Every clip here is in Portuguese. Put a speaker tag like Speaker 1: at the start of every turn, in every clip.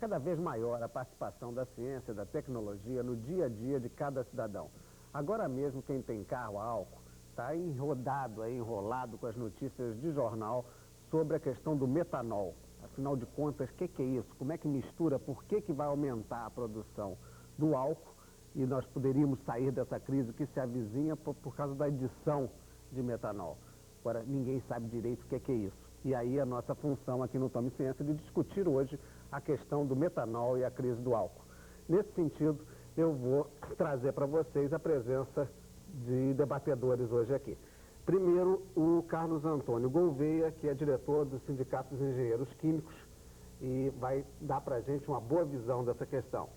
Speaker 1: cada vez maior a participação da ciência, da tecnologia no dia a dia de cada cidadão. Agora mesmo quem tem carro a álcool está enrolado com as notícias de jornal sobre a questão do metanol. Afinal de contas, o que é isso? Como é que mistura? Por que vai aumentar a produção do álcool? E nós poderíamos sair dessa crise que se avizinha por causa da adição de metanol. Agora, ninguém sabe direito o que é isso. E aí a nossa função aqui no Tome Ciência é de discutir hoje a questão do metanol e a crise do álcool. Nesse sentido, eu vou trazer para vocês a presença de debatedores hoje aqui. Primeiro, o Carlos Antônio Gouveia, que é diretor do Sindicato dos Engenheiros Químicos e vai dar para a gente uma boa visão dessa questão.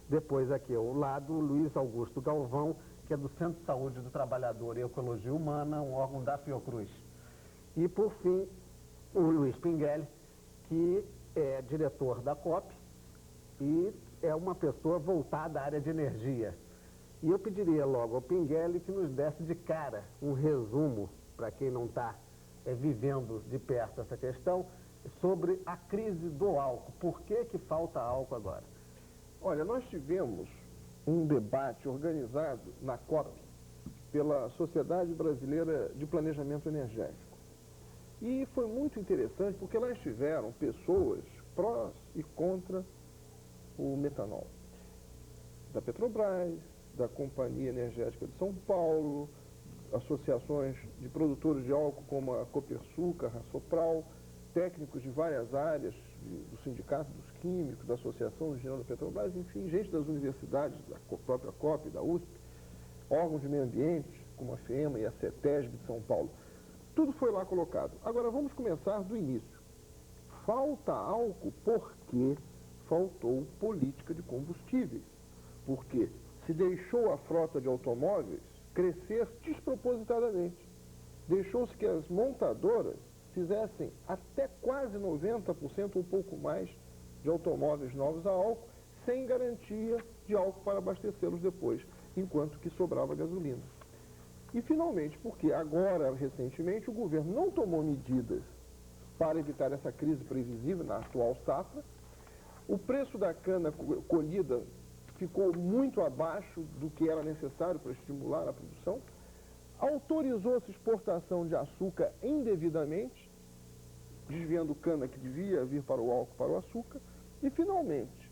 Speaker 1: Depois, aqui ao lado, o Luiz Augusto Galvão, que é do Centro de Saúde do Trabalhador e Ecologia Humana, um órgão da Fiocruz. E, por fim, o Luiz Pinguelli, que é diretor da COP e é uma pessoa voltada à área de energia. E eu pediria logo ao Pinguelli que nos desse de cara um resumo, para quem não está vivendo de perto essa questão, sobre a crise do álcool. Por que falta álcool agora?
Speaker 2: Olha, nós tivemos um debate organizado na COP pela Sociedade Brasileira de Planejamento Energético. E foi muito interessante porque lá estiveram pessoas prós e contra o metanol. Da Petrobras, da Companhia Energética de São Paulo, associações de produtores de álcool como a Copersucar, a Sopral, técnicos de várias áreas, do Sindicato dos Químicos, da Associação Regional da Petrobras, enfim, gente das universidades, da própria COP, da USP, órgãos de meio ambiente, como a FEMA e a CETESB de São Paulo. Tudo foi lá colocado. Agora vamos começar do início. Falta álcool porque faltou política de combustíveis. Porque se deixou a frota de automóveis crescer despropositadamente. Deixou-se que as montadoras fizessem até quase 90% ou um pouco mais de automóveis novos a álcool, sem garantia de álcool para abastecê-los depois, enquanto que sobrava gasolina. E finalmente, porque agora, recentemente, o governo não tomou medidas para evitar essa crise previsível na atual safra, o preço da cana colhida ficou muito abaixo do que era necessário para estimular a produção, autorizou-se exportação de açúcar indevidamente, desviando cana que devia vir para o álcool, para o açúcar, e finalmente,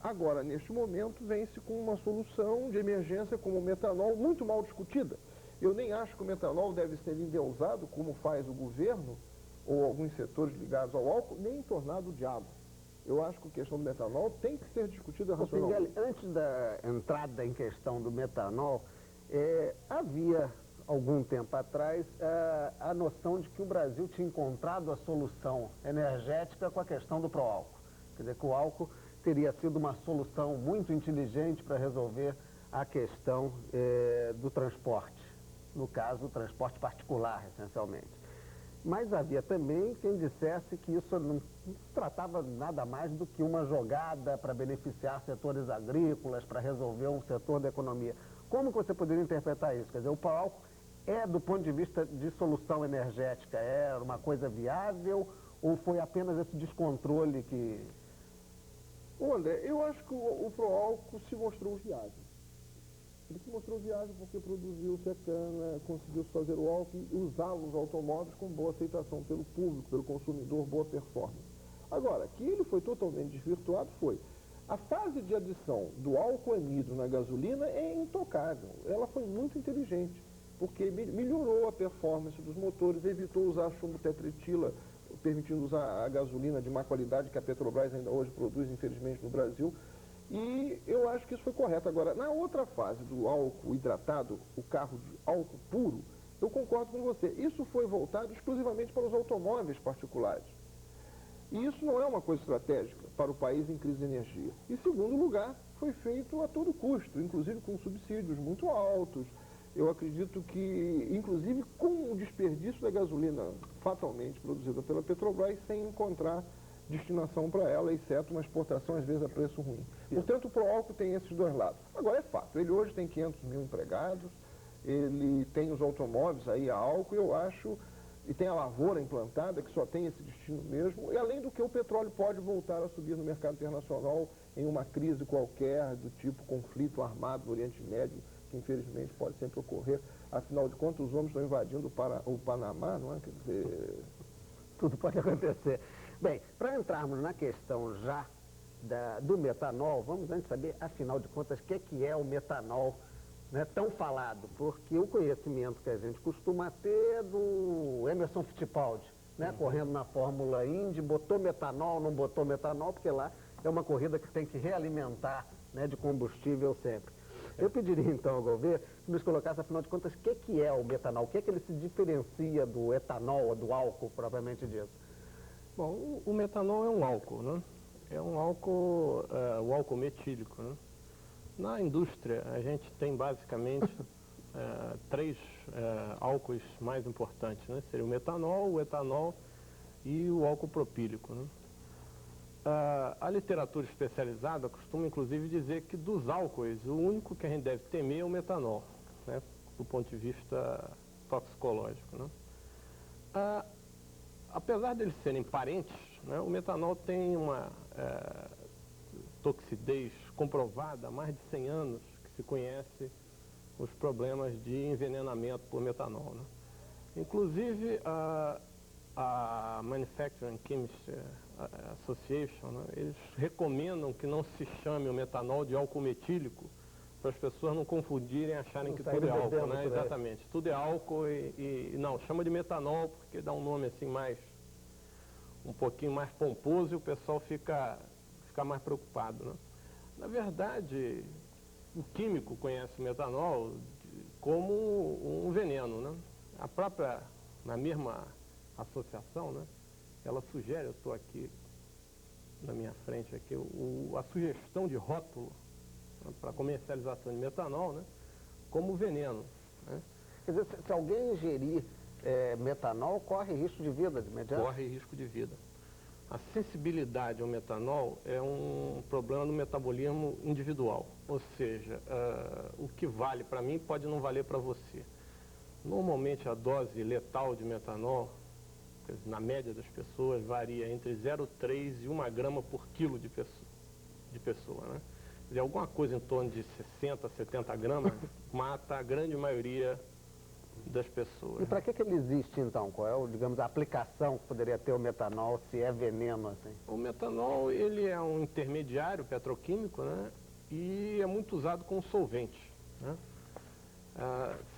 Speaker 2: agora neste momento, vem-se com uma solução de emergência como o metanol, muito mal discutida. Eu nem acho que o metanol deve ser endeusado, como faz o governo, ou alguns setores ligados ao álcool, nem tornado o diabo. Eu acho que a questão do metanol tem que ser discutida racionalmente.
Speaker 1: Pinguelli, antes da entrada em questão do metanol, havia, algum tempo atrás, a noção de que o Brasil tinha encontrado a solução energética com a questão do pró-álcool. Quer dizer, que o álcool teria sido uma solução muito inteligente para resolver a questão do transporte. No caso, o transporte particular, essencialmente. Mas havia também quem dissesse que isso não se tratava nada mais do que uma jogada para beneficiar setores agrícolas, para resolver um setor da economia. Como que você poderia interpretar isso? Quer dizer, o pró-álcool do ponto de vista de solução energética, é uma coisa viável ou foi apenas esse descontrole que...
Speaker 2: Olha, eu acho que o pró-álcool se mostrou viável. Ele se mostrou viável porque produziu-se a cana, conseguiu-se fazer o álcool e usá-lo nos automóveis com boa aceitação pelo público, pelo consumidor, boa performance. Agora, que ele foi totalmente desvirtuado foi. A fase de adição do álcool anidro na gasolina é intocável. Ela foi muito inteligente, porque melhorou a performance dos motores, evitou usar chumbo tetretila, permitindo usar a gasolina de má qualidade que a Petrobras ainda hoje produz, infelizmente, no Brasil. E eu acho que isso foi correto. Agora, na outra fase do álcool hidratado, o carro de álcool puro, eu concordo com você. Isso foi voltado exclusivamente para os automóveis particulares. E isso não é uma coisa estratégica para o país em crise de energia. E, em segundo lugar, foi feito a todo custo, inclusive com subsídios muito altos. Eu acredito que, inclusive, com o desperdício da gasolina fatalmente produzida pela Petrobras, sem encontrar destinação para ela, exceto uma exportação, às vezes, a preço ruim. Portanto, o pró-álcool tem esses dois lados. Agora, é fato, ele hoje tem 500 mil empregados, ele tem os automóveis aí a álcool, eu acho e tem a lavoura implantada, que só tem esse destino mesmo, e além do que o petróleo pode voltar a subir no mercado internacional em uma crise qualquer, do tipo conflito armado no Oriente Médio, que infelizmente pode sempre ocorrer. Afinal de contas, os homens estão invadindo o Panamá, não é? Quer dizer...
Speaker 1: Tudo pode acontecer. Bem, para entrarmos na questão já do metanol, vamos antes saber, afinal de contas, o que é o metanol, né, tão falado, porque o conhecimento que a gente costuma ter é do Emerson Fittipaldi, né, correndo na Fórmula Indy, botou metanol, não botou metanol, porque lá é uma corrida que tem que realimentar, né, de combustível sempre. Eu pediria então ao governo que nos colocasse, afinal de contas, o que é o metanol, o que ele se diferencia do etanol ou do álcool propriamente dito?
Speaker 3: Bom, o metanol é um álcool, né? É um álcool, o álcool metílico, né? Na indústria, a gente tem basicamente três álcoois mais importantes, né? Seria o etanol e o álcool propílico, né? A literatura especializada costuma, inclusive, dizer que dos álcoois, o único que a gente deve temer é o metanol, né? Do ponto de vista toxicológico, né? Apesar deles serem parentes, né, o metanol tem uma toxidez comprovada há mais de 100 anos que se conhece os problemas de envenenamento por metanol, né? Inclusive, a Manufacturing Chemistry Association, né, eles recomendam que não se chame o metanol de álcool metílico, para as pessoas não confundirem e acharem que tudo é álcool, né? Exatamente, tudo é álcool e não, chama de metanol porque dá um nome assim um pouquinho mais pomposo e o pessoal fica mais preocupado, né? Na verdade, o químico conhece o metanol como um veneno, né? Na mesma associação, né, ela sugere, eu estou aqui na minha frente, aqui, a sugestão de rótulo, né, para comercialização de metanol, né, como veneno, né?
Speaker 1: Quer dizer, se alguém ingerir metanol, corre risco de vida de imediato?
Speaker 3: Corre risco de vida. A sensibilidade ao metanol é um problema do metabolismo individual, ou seja, o que vale para mim pode não valer para você. Normalmente a dose letal de metanol, na média das pessoas, varia entre 0,3 e 1 grama por quilo de pessoa, né? Quer dizer, alguma coisa em torno de 60, 70 gramas mata a grande maioria das pessoas.
Speaker 1: E para que ele existe então? Qual é, digamos, a aplicação que poderia ter o metanol, se é veneno assim?
Speaker 3: O metanol, ele é um intermediário petroquímico, né? E é muito usado como solvente, né?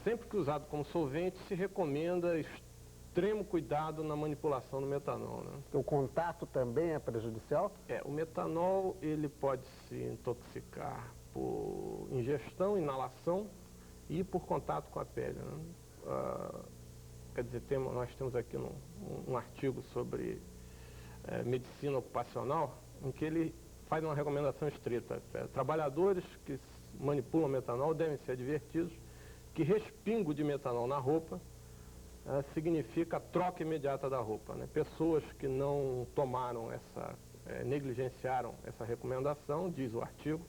Speaker 3: Sempre que usado como solvente, se recomenda extremo cuidado na manipulação do metanol, né?
Speaker 1: O contato também é prejudicial?
Speaker 3: O metanol, ele pode se intoxicar por ingestão, inalação e por contato com a pele, né? Quer dizer, nós temos aqui um artigo sobre medicina ocupacional, em que ele faz uma recomendação estrita. Trabalhadores que manipulam metanol devem ser advertidos que respingo de metanol na roupa significa a troca imediata da roupa, né? Pessoas que não tomaram negligenciaram essa recomendação, diz o artigo,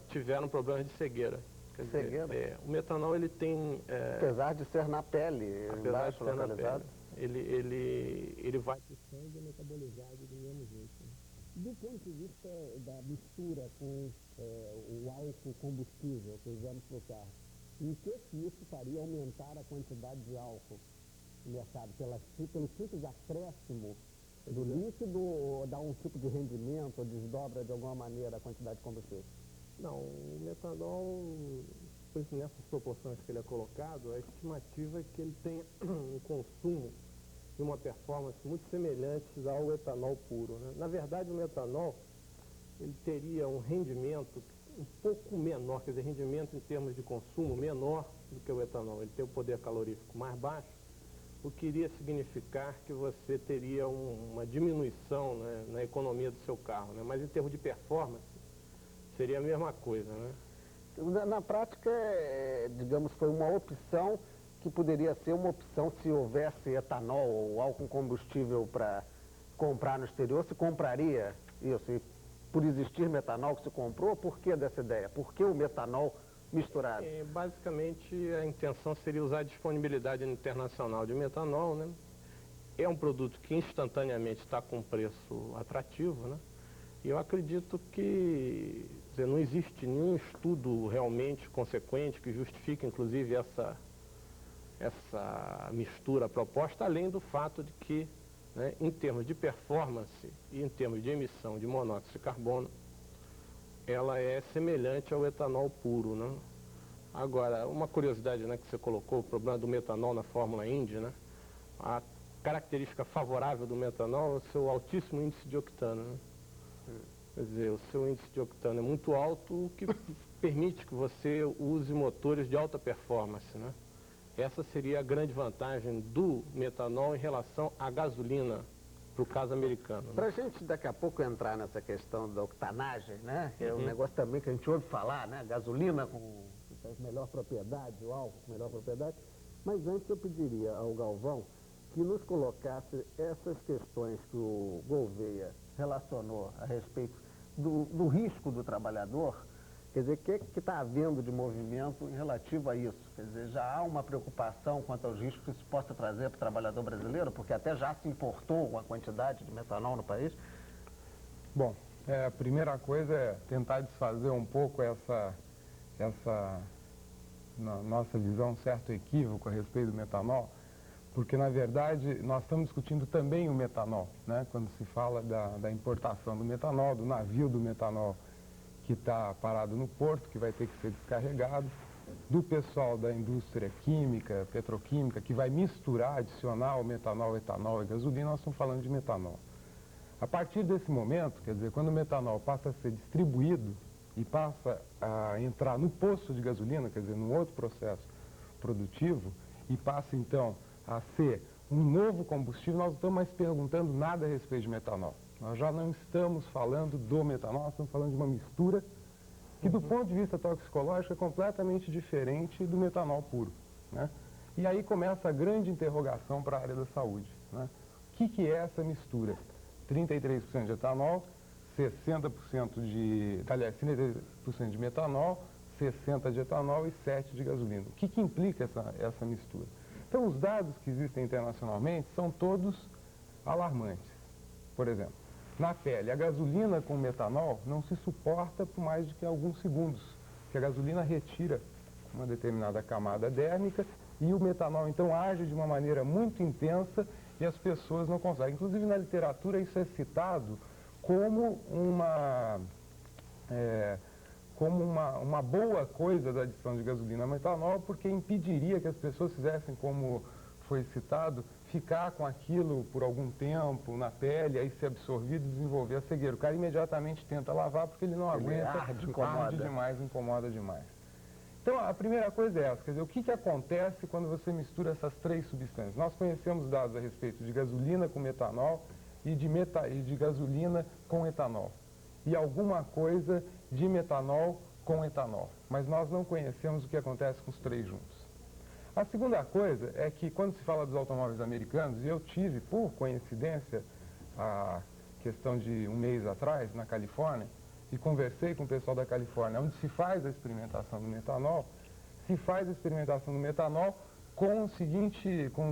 Speaker 3: tiveram problemas de cegueira. Quer dizer, o metanol, ele tem...
Speaker 1: apesar de ser na pele,
Speaker 3: apesar de ser
Speaker 1: localizado,
Speaker 3: na pele, ele vai para o sangue metabolizado do mesmo jeito.
Speaker 1: Do ponto de vista da mistura com o álcool combustível que usamos para o carro, em que isso faria aumentar a quantidade de álcool no mercado? Pelo simples acréscimo do líquido, ou dá um tipo de rendimento, ou desdobra de alguma maneira a quantidade de combustível?
Speaker 3: Não, o metanol, nessas proporções que ele é colocado, a estimativa é que ele tenha um consumo e uma performance muito semelhantes ao etanol puro, né? Na verdade, o metanol, ele teria um rendimento um pouco menor, quer dizer, rendimento em termos de consumo menor do que o etanol. Ele tem o poder calorífico mais baixo, o que iria significar que você teria uma diminuição, né, na economia do seu carro, né? Mas em termos de performance, seria a mesma coisa, né?
Speaker 1: Na prática, digamos, foi uma opção que poderia ser uma opção se houvesse etanol ou álcool combustível para comprar no exterior, se compraria isso. E por existir metanol que se comprou, por que dessa ideia? Por que o metanol misturado?
Speaker 3: Basicamente, a intenção seria usar a disponibilidade internacional de metanol, né? É um produto que instantaneamente está com preço atrativo, né? E eu acredito que, quer dizer, não existe nenhum estudo realmente consequente que justifique, inclusive, essa mistura proposta, além do fato de que, né, em termos de performance e em termos de emissão de monóxido de carbono, ela é semelhante ao etanol puro, né? Agora, uma curiosidade, né, que você colocou, o problema do metanol na Fórmula Indy, né? A característica favorável do metanol é o seu altíssimo índice de octano, né? Quer dizer, o seu índice de octano é muito alto, o que permite que você use motores de alta performance, né? Essa seria a grande vantagem do metanol em relação à gasolina, para o caso americano, né?
Speaker 1: Para a gente daqui a pouco entrar nessa questão da octanagem, né? Que é um negócio também que a gente ouve falar, né? Gasolina com melhor propriedade, o álcool com melhor propriedade. Mas antes eu pediria ao Galvão que nos colocasse essas questões que o Gouveia relacionou a respeito do risco do trabalhador. Quer dizer, o que está havendo de movimento em relativo a isso? Quer dizer, já há uma preocupação quanto aos riscos que isso possa trazer para o trabalhador brasileiro, porque até já se importou uma quantidade de metanol no país?
Speaker 4: Bom, a primeira coisa é tentar desfazer um pouco essa nossa visão, um certo equívoco a respeito do metanol, porque, na verdade, nós estamos discutindo também o metanol, né? Quando se fala da importação do metanol, do navio do metanol que está parado no porto, que vai ter que ser descarregado, do pessoal da indústria química, petroquímica, que vai misturar, adicionar o metanol, etanol e gasolina, nós estamos falando de metanol. A partir desse momento, quer dizer, quando o metanol passa a ser distribuído e passa a entrar no poço de gasolina, quer dizer, num outro processo produtivo, e passa então a ser um novo combustível, nós não estamos mais perguntando nada a respeito de metanol. Nós já não estamos falando do metanol, nós estamos falando de uma mistura que, do ponto de vista toxicológico, é completamente diferente do metanol puro, né? E aí começa a grande interrogação para a área da saúde, né? O que é essa mistura? 33% de etanol, 60% aliás, 33% de metanol, 60% de etanol e 7% de gasolina. O que implica essa mistura? Então, os dados que existem internacionalmente são todos alarmantes. Por exemplo, na pele, a gasolina com metanol não se suporta por mais de que alguns segundos, porque a gasolina retira uma determinada camada dérmica e o metanol, então, age de uma maneira muito intensa e as pessoas não conseguem. Inclusive, na literatura, isso é citado como uma boa coisa da adição de gasolina a metanol, porque impediria que as pessoas fizessem, como foi citado, ficar com aquilo por algum tempo na pele, aí ser absorvido e desenvolver a cegueira. O cara imediatamente tenta lavar porque ele não aguenta, arde demais, incomoda demais. Então, a primeira coisa é essa, quer dizer, o que acontece quando você mistura essas três substâncias? Nós conhecemos dados a respeito de gasolina com metanol e de gasolina com etanol. E alguma coisa de metanol com etanol. Mas nós não conhecemos o que acontece com os três juntos. A segunda coisa é que, quando se fala dos automóveis americanos, e eu tive, por coincidência, a questão de um mês atrás, na Califórnia, e conversei com o pessoal da Califórnia, onde se faz a experimentação do metanol, se faz a experimentação do metanol com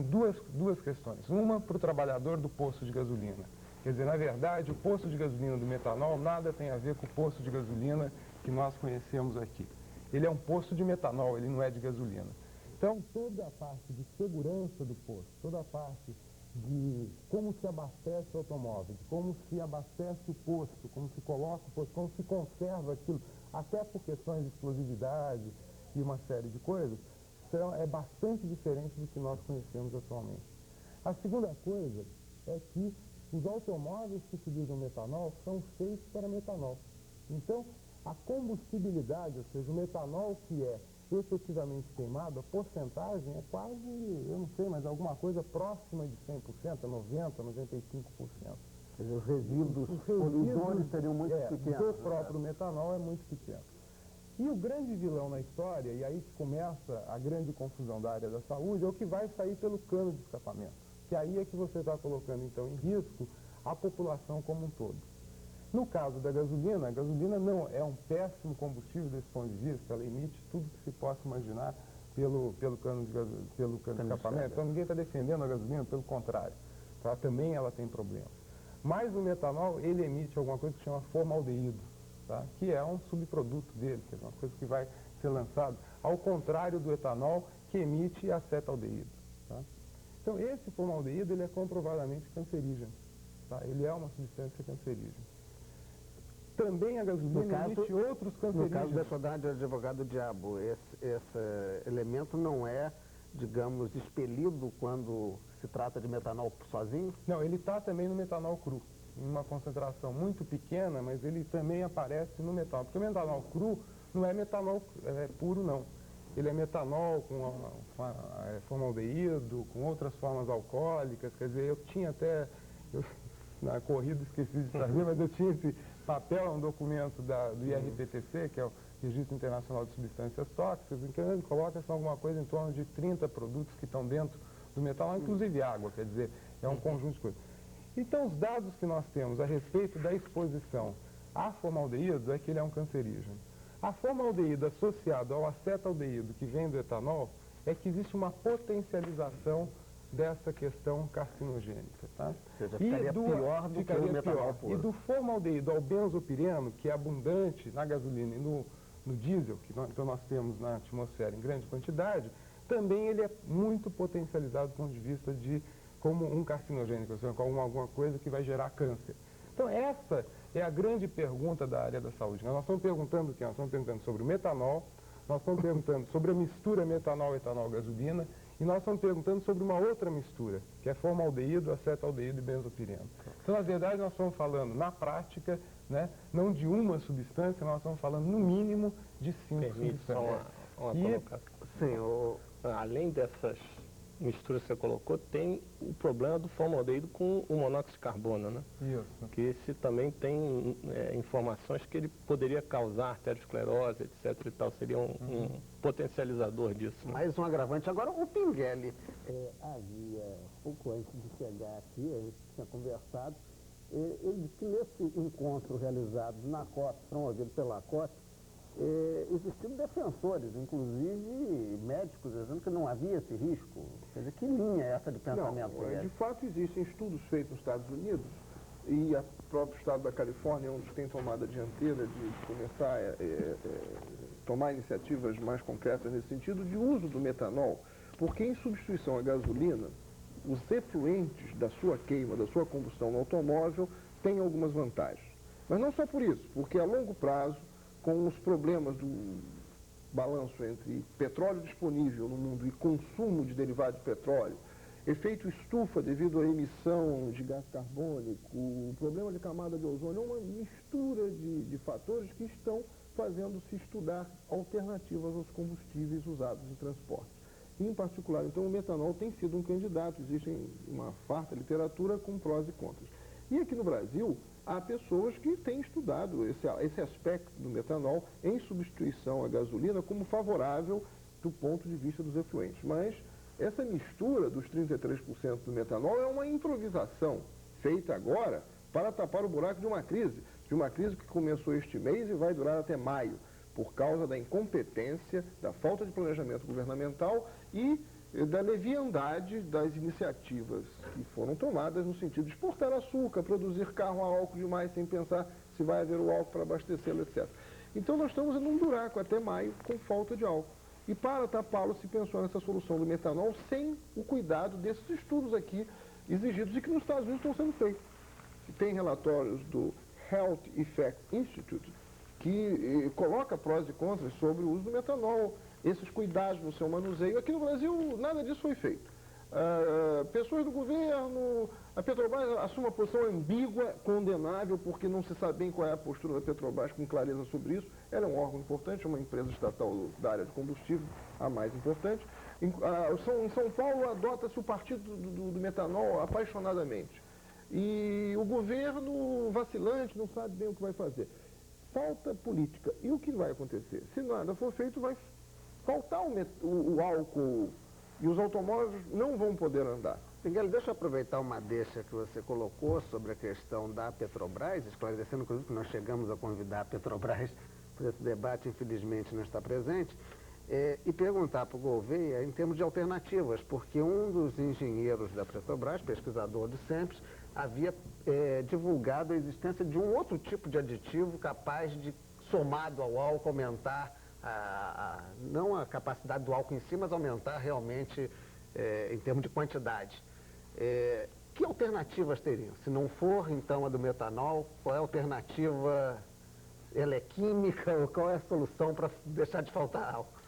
Speaker 4: duas questões. Uma para o trabalhador do posto de gasolina. Quer dizer, na verdade, o posto de gasolina do metanol nada tem a ver com o posto de gasolina que nós conhecemos aqui. Ele é um posto de metanol, ele não é de gasolina. Então, toda a parte de segurança do posto, toda a parte de como se abastece o automóvel, de como se abastece o posto, como se coloca o posto, como se conserva aquilo, até por questões de explosividade e uma série de coisas, é bastante diferente do que nós conhecemos atualmente. A segunda coisa é que os automóveis que utilizam metanol são feitos para metanol. Então, a combustibilidade, ou seja, o metanol que é efetivamente queimado, a porcentagem é quase, eu não sei, mas alguma coisa próxima de 100%, 90%, 95%.
Speaker 1: Quer dizer, os resíduos poluidores seriam muito pequenos.
Speaker 4: Do próprio metanol é muito pequeno. E o grande vilão na história, e aí que começa a grande confusão da área da saúde, é o que vai sair pelo cano de escapamento. Que aí é que você está colocando, então, em risco a população como um todo. No caso da gasolina, a gasolina não é um péssimo combustível desse ponto de vista, ela emite tudo que se possa imaginar pelo cano de escapamento. Então ninguém está defendendo a gasolina, pelo contrário. Tá? Também ela tem problemas. Mas o metanol, ele emite alguma coisa que se chama formaldeído, tá? Que é um subproduto dele, que é uma coisa que vai ser lançado, ao contrário do etanol, que emite acetaldeído. Tá? Então esse formaldeído, ele é comprovadamente cancerígeno. Tá? Ele é uma substância cancerígena. Também a gasolina emite outros cancerígenos.
Speaker 1: No caso da atividade de advogado-diabo, esse elemento não é, digamos, expelido quando se trata de metanol sozinho?
Speaker 4: Não, ele está também no metanol cru, em uma concentração muito pequena, mas ele também aparece no metanol. Porque o metanol cru não é metanol puro, não. Ele é metanol com formaldeído, com outras formas alcoólicas. Quer dizer, eu tinha até... na corrida esqueci de trazer, mas eu tinha esse papel, um documento do IRPTC, que é o Registro Internacional de Substâncias Tóxicas, em que ele coloca alguma coisa em torno de 30 produtos que estão dentro do metanol, inclusive água, quer dizer, é um conjunto de coisas. Então, os dados que nós temos a respeito da exposição a formaldeído é que ele é um cancerígeno. A formaldeído associado ao acetaldeído que vem do etanol é que existe uma potencialização dessa questão carcinogênica. Tá?
Speaker 1: Ou seja, ficaria pior do que o metanol puro.
Speaker 4: E do formaldeído ao benzopireno, que é abundante na gasolina e no diesel, que nós temos na atmosfera em grande quantidade, também ele é muito potencializado do ponto de vista de como um carcinogênico, ou seja, como alguma coisa que vai gerar câncer. Então essa é a grande pergunta da área da saúde. Nós estamos perguntando o quê? Nós estamos perguntando sobre o metanol, nós estamos perguntando sobre a mistura metanol-etanol-gasolina, e nós estamos perguntando sobre uma outra mistura, que é formaldeído, acetaldeído e benzopireno. Então, na verdade, nós estamos falando, na prática, né, não de uma substância, nós estamos falando, no mínimo, de 5 substâncias.
Speaker 3: Uma colocação.
Speaker 1: Sim,
Speaker 3: além dessas misturas que você colocou, tem o problema do formaldeído com o monóxido de carbono, né?
Speaker 4: Isso.
Speaker 3: Que esse também tem informações que ele poderia causar arteriosclerose, etc. e tal. Seria um potencializador disso. Né?
Speaker 1: Mais um agravante. Agora, o Pinguelli. Havia, pouco antes de chegar aqui, a gente tinha conversado, ele disse que nesse encontro realizado na COP, promovido pela COP, existiam defensores, inclusive médicos, dizendo que não havia esse risco. Quer dizer, que linha é essa de pensamento?
Speaker 2: Não, de fato existem estudos feitos nos Estados Unidos e o próprio estado da Califórnia é um dos que tem tomado a dianteira de começar a tomar iniciativas mais concretas nesse sentido de uso do metanol, porque em substituição à gasolina, os efluentes da sua queima, da sua combustão no automóvel têm algumas vantagens. Mas não só por isso, porque a longo prazo, com os problemas do balanço entre petróleo disponível no mundo e consumo de derivados de petróleo, efeito estufa devido à emissão de gás carbônico, o problema de camada de ozônio, é uma mistura de fatores que estão fazendo-se estudar alternativas aos combustíveis usados em transporte. Em particular, então, o metanol tem sido um candidato, existe uma farta literatura com prós e contras. E aqui no Brasil, há pessoas que têm estudado esse aspecto do metanol em substituição à gasolina como favorável do ponto de vista dos efluentes. Mas essa mistura dos 33% do metanol é uma improvisação feita agora para tapar o buraco de uma crise que começou este mês e vai durar até maio, por causa da incompetência, da falta de planejamento governamental e da leviandade das iniciativas que foram tomadas no sentido de exportar açúcar, produzir carro a álcool demais sem pensar se vai haver o álcool para abastecê-lo, etc. Então nós estamos em um buraco até maio com falta de álcool. E para tapá-lo se pensou nessa solução do metanol sem o cuidado desses estudos aqui exigidos e que nos Estados Unidos estão sendo feitos. Tem relatórios do Health Effect Institute que coloca prós e contras sobre o uso do metanol, esses cuidados no seu manuseio. Aqui no Brasil, nada disso foi feito. Pessoas do governo, a Petrobras assume uma posição ambígua, condenável, porque não se sabe bem qual é a postura da Petrobras com clareza sobre isso. Ela é um órgão importante, é uma empresa estatal da área de combustível, a mais importante. Em São Paulo, adota-se o partido do metanol apaixonadamente. E o governo vacilante, não sabe bem o que vai fazer. Falta política. E o que vai acontecer? Se nada for feito, vai faltar o álcool e os automóveis não vão poder andar.
Speaker 1: Miguel, deixa eu aproveitar uma deixa que você colocou sobre a questão da Petrobras, esclarecendo, inclusive, que nós chegamos a convidar a Petrobras para esse debate, infelizmente não está presente, e perguntar para o Gouveia em termos de alternativas, porque um dos engenheiros da Petrobras, pesquisador do SEMPES, havia divulgado a existência de um outro tipo de aditivo capaz de, somado ao álcool, aumentar não a capacidade do álcool em si, mas aumentar realmente em termos de quantidade. Que alternativas teriam? Se não for, então, a do metanol, qual é a alternativa? Ela é química? Ou qual é a solução para deixar de faltar álcool?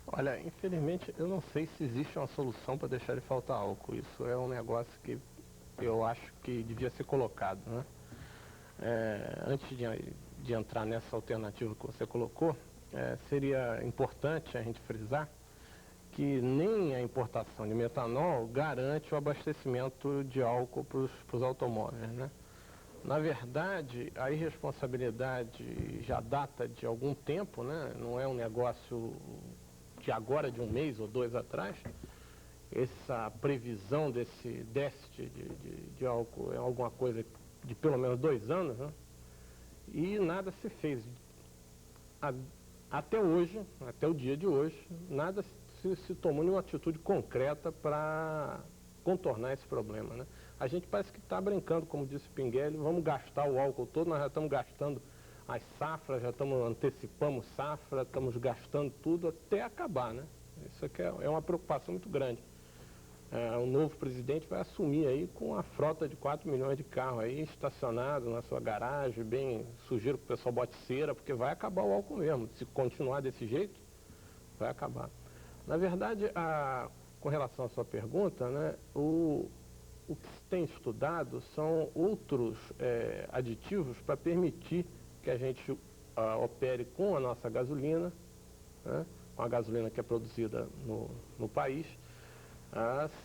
Speaker 3: Olha, infelizmente, eu não sei se existe uma solução para deixar de faltar álcool. Isso é um negócio que eu acho que devia ser colocado, né? Antes de entrar nessa alternativa que você colocou, seria importante a gente frisar que nem a importação de metanol garante o abastecimento de álcool para os automóveis, né? Na verdade, a irresponsabilidade já data de algum tempo, né? Não é um negócio de agora, de um mês ou dois atrás. Essa previsão desse déficit de álcool é alguma coisa de pelo menos 2 anos, né? E nada se fez. Até hoje, até o dia de hoje, nada se tomou nenhuma atitude concreta para contornar esse problema, né? A gente parece que está brincando, como disse Pinguelli, vamos gastar o álcool todo, nós já estamos gastando as safras, antecipamos safra, estamos gastando tudo até acabar, né? Isso aqui é uma preocupação muito grande. O novo presidente vai assumir aí com a frota de 4 milhões de carros aí estacionados na sua garagem, sugiro que o pessoal bote cera, porque vai acabar o álcool mesmo. Se continuar desse jeito, vai acabar. Na verdade, com relação à sua pergunta, né, o que se tem estudado são outros aditivos para permitir que a gente opere com a nossa gasolina, né, com a gasolina que é produzida no país,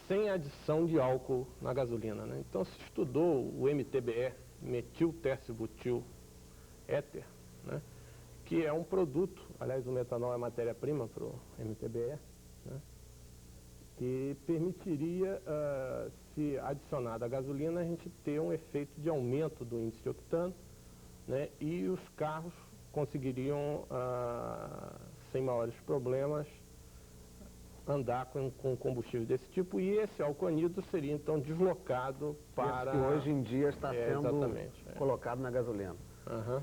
Speaker 3: sem adição de álcool na gasolina, né? Então se estudou o MTBE, metiltercibutil éter, né, que é um produto, aliás o metanol é matéria-prima para o MTBE, né, que permitiria, se adicionado à gasolina, a gente ter um efeito de aumento do índice de octano, né, e os carros conseguiriam, sem maiores problemas, andar com combustível desse tipo, e esse álcool anidro seria então deslocado para...
Speaker 1: Esse que hoje em dia está sendo colocado na gasolina.
Speaker 3: Uhum.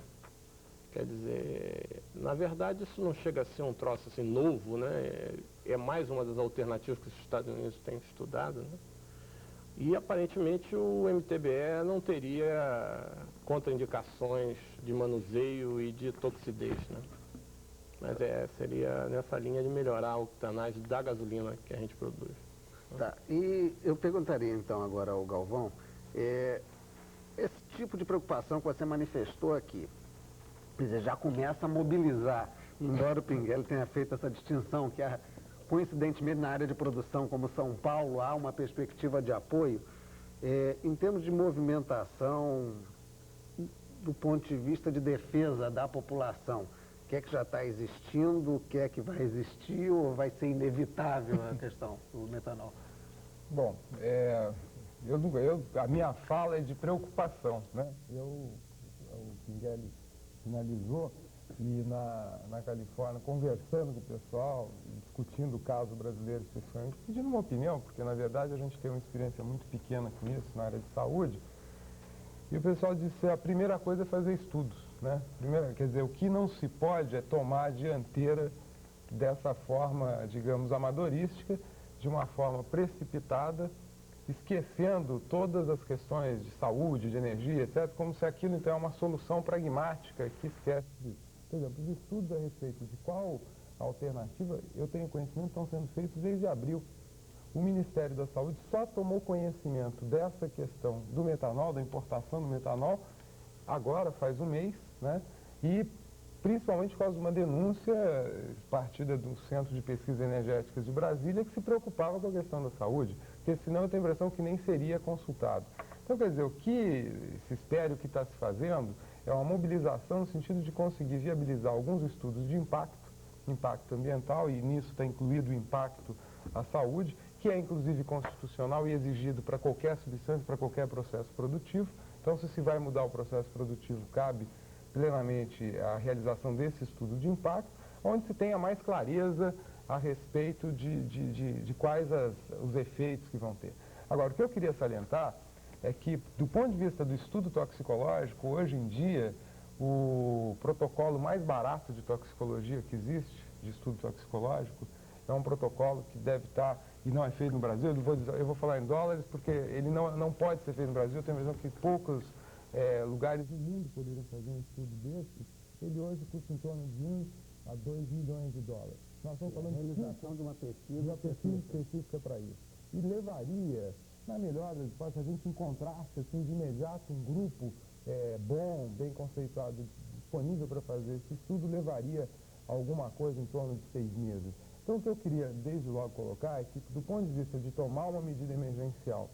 Speaker 3: Quer dizer, na verdade isso não chega a ser um troço assim novo, né? É mais uma das alternativas que os Estados Unidos têm estudado, né? E aparentemente o MTBE não teria contraindicações de manuseio e de toxidez, né? Mas seria nessa linha de melhorar a octanagem da gasolina que a gente produz.
Speaker 1: Tá, e eu perguntaria então agora ao Galvão, esse tipo de preocupação que você manifestou aqui, quer dizer, já começa a mobilizar, embora o Pinguelli tenha feito essa distinção, que coincidentemente na área de produção como São Paulo há uma perspectiva de apoio, em termos de movimentação do ponto de vista de defesa da população, o que é que já está existindo, o que é que vai existir ou vai ser inevitável a questão do metanol?
Speaker 4: Bom, a minha fala é de preocupação, né? O Pinguelli finalizou e na Califórnia, conversando com o pessoal, discutindo o caso brasileiro especificamente, pedindo uma opinião, porque na verdade a gente tem uma experiência muito pequena com isso na área de saúde, e o pessoal disse a primeira coisa é fazer estudos, né? Quer dizer, o que não se pode é tomar a dianteira dessa forma, digamos, amadorística, de uma forma precipitada, esquecendo todas as questões de saúde, de energia, etc., como se aquilo então é uma solução pragmática que esquece disso. Por exemplo, os estudos a respeito de qual alternativa, eu tenho conhecimento, estão sendo feitos desde abril. O Ministério da Saúde só tomou conhecimento dessa questão do metanol, da importação do metanol, agora faz um mês, né? E principalmente por causa de uma denúncia partida do Centro de Pesquisas Energéticas de Brasília, que se preocupava com a questão da saúde, porque senão eu tenho a impressão que nem seria consultado. Então, quer dizer, o que se espera, o que está se fazendo, é uma mobilização no sentido de conseguir viabilizar alguns estudos de impacto ambiental, e nisso está incluído o impacto à saúde, que é inclusive constitucional e exigido para qualquer substância, para qualquer processo produtivo. Então, se vai mudar o processo produtivo, cabe plenamente a realização desse estudo de impacto, onde se tenha mais clareza a respeito de quais os efeitos que vão ter. Agora, o que eu queria salientar é que, do ponto de vista do estudo toxicológico, hoje em dia, o protocolo mais barato de toxicologia que existe, de estudo toxicológico, é um protocolo que deve estar, e não é feito no Brasil, eu vou falar em dólares, porque ele não pode ser feito no Brasil. Eu tenho a impressão que poucos lugares do mundo poderiam fazer um estudo desse. Ele hoje custa em torno de 1 a 2 milhões de dólares. Nós estamos falando de realização de uma pesquisa específica para isso. E levaria, na melhor das hipóteses, a gente encontrasse assim, de imediato um grupo bom, bem conceituado, disponível para fazer esse estudo, levaria alguma coisa em torno de 6 meses. Então, o que eu queria, desde logo, colocar é que, do ponto de vista de tomar uma medida emergencial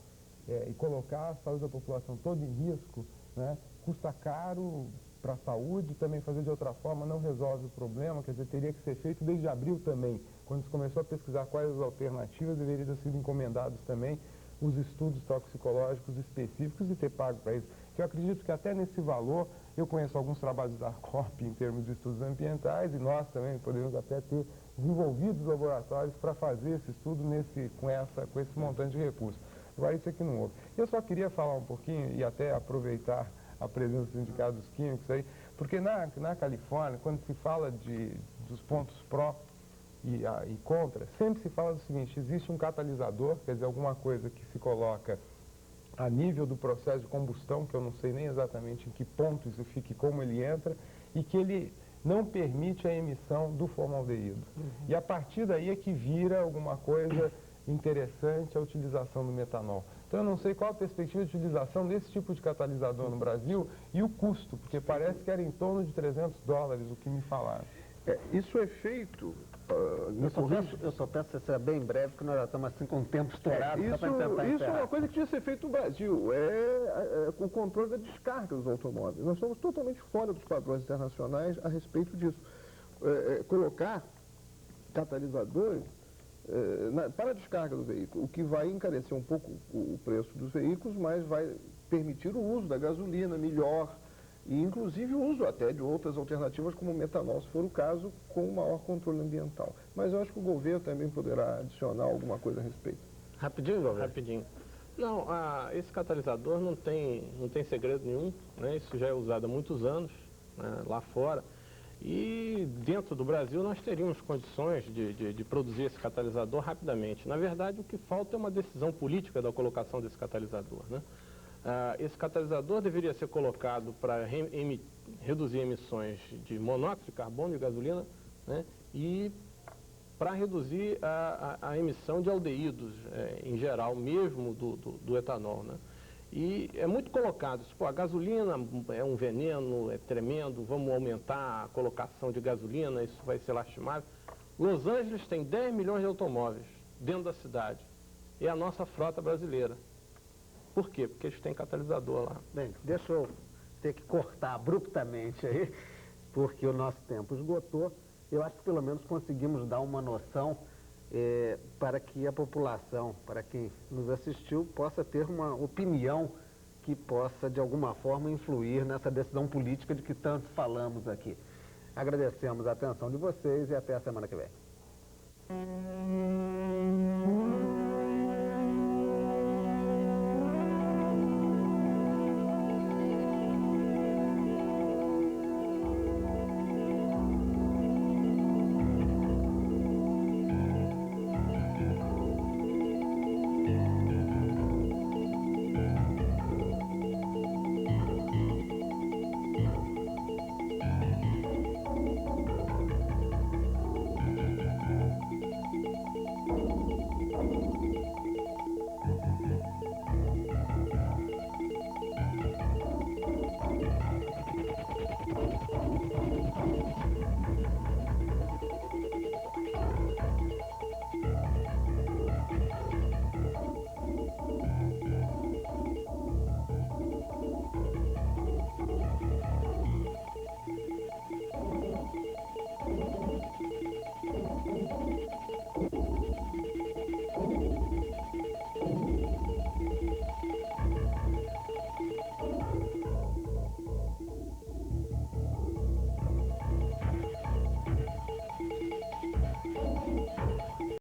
Speaker 4: e colocar a saúde da população toda em risco, né, custa caro para a saúde, também fazer de outra forma não resolve o problema, quer dizer, teria que ser feito desde abril também, quando se começou a pesquisar quais as alternativas, deveria ter sido encomendados também os estudos toxicológicos específicos e ter pago para isso. Eu acredito que até nesse valor, eu conheço alguns trabalhos da COP em termos de estudos ambientais, e nós também podemos até ter desenvolvido laboratórios para fazer esse estudo com esse montante de recursos. Agora, isso aqui não houve. Eu só queria falar um pouquinho e até aproveitar a presença dos sindicatos químicos aí, porque na Califórnia, quando se fala dos pontos pró e contra, sempre se fala do seguinte: existe um catalisador, quer dizer, alguma coisa que se coloca a nível do processo de combustão, que eu não sei nem exatamente em que ponto isso fica e como ele entra, e que ele não permite a emissão do formaldeído. E a partir daí é que vira alguma coisa interessante a utilização do metanol. Então eu não sei qual a perspectiva de utilização desse tipo de catalisador no Brasil e o custo, porque parece que era em torno de $300 o que me falaram.
Speaker 2: Isso é feito...
Speaker 1: Eu só peço que seja bem breve, porque nós já estamos assim com o tempo estourado.
Speaker 2: Isso é uma coisa que tinha que ser feito no Brasil, o controle da descarga dos automóveis. Nós somos totalmente fora dos padrões internacionais a respeito disso. Colocar catalisadores para a descarga do veículo, o que vai encarecer um pouco o preço dos veículos, mas vai permitir o uso da gasolina melhor, e inclusive o uso até de outras alternativas como o metanol, se for o caso, com um maior controle ambiental. Mas eu acho que o governo também poderá adicionar alguma coisa a respeito.
Speaker 1: Rapidinho, governo.
Speaker 3: Rapidinho. Não, esse catalisador não tem segredo nenhum, né? Isso já é usado há muitos anos, né, lá fora. E dentro do Brasil nós teríamos condições de produzir esse catalisador rapidamente. Na verdade, o que falta é uma decisão política da colocação desse catalisador, né? Esse catalisador deveria ser colocado para reduzir emissões de monóxido de carbono e gasolina, né, e para reduzir a emissão de aldeídos em geral, mesmo do etanol, né? E é muito colocado, a gasolina é um veneno, é tremendo, vamos aumentar a colocação de gasolina, isso vai ser lastimável. Los Angeles tem 10 milhões de automóveis dentro da cidade, e a nossa frota brasileira. Por quê? Porque eles têm catalisador lá.
Speaker 1: Bem, deixa eu ter que cortar abruptamente aí, porque o nosso tempo esgotou. Eu acho que pelo menos conseguimos dar uma noção para que a população, para quem nos assistiu, possa ter uma opinião que possa, de alguma forma, influir nessa decisão política de que tanto falamos aqui. Agradecemos a atenção de vocês e até a semana que vem.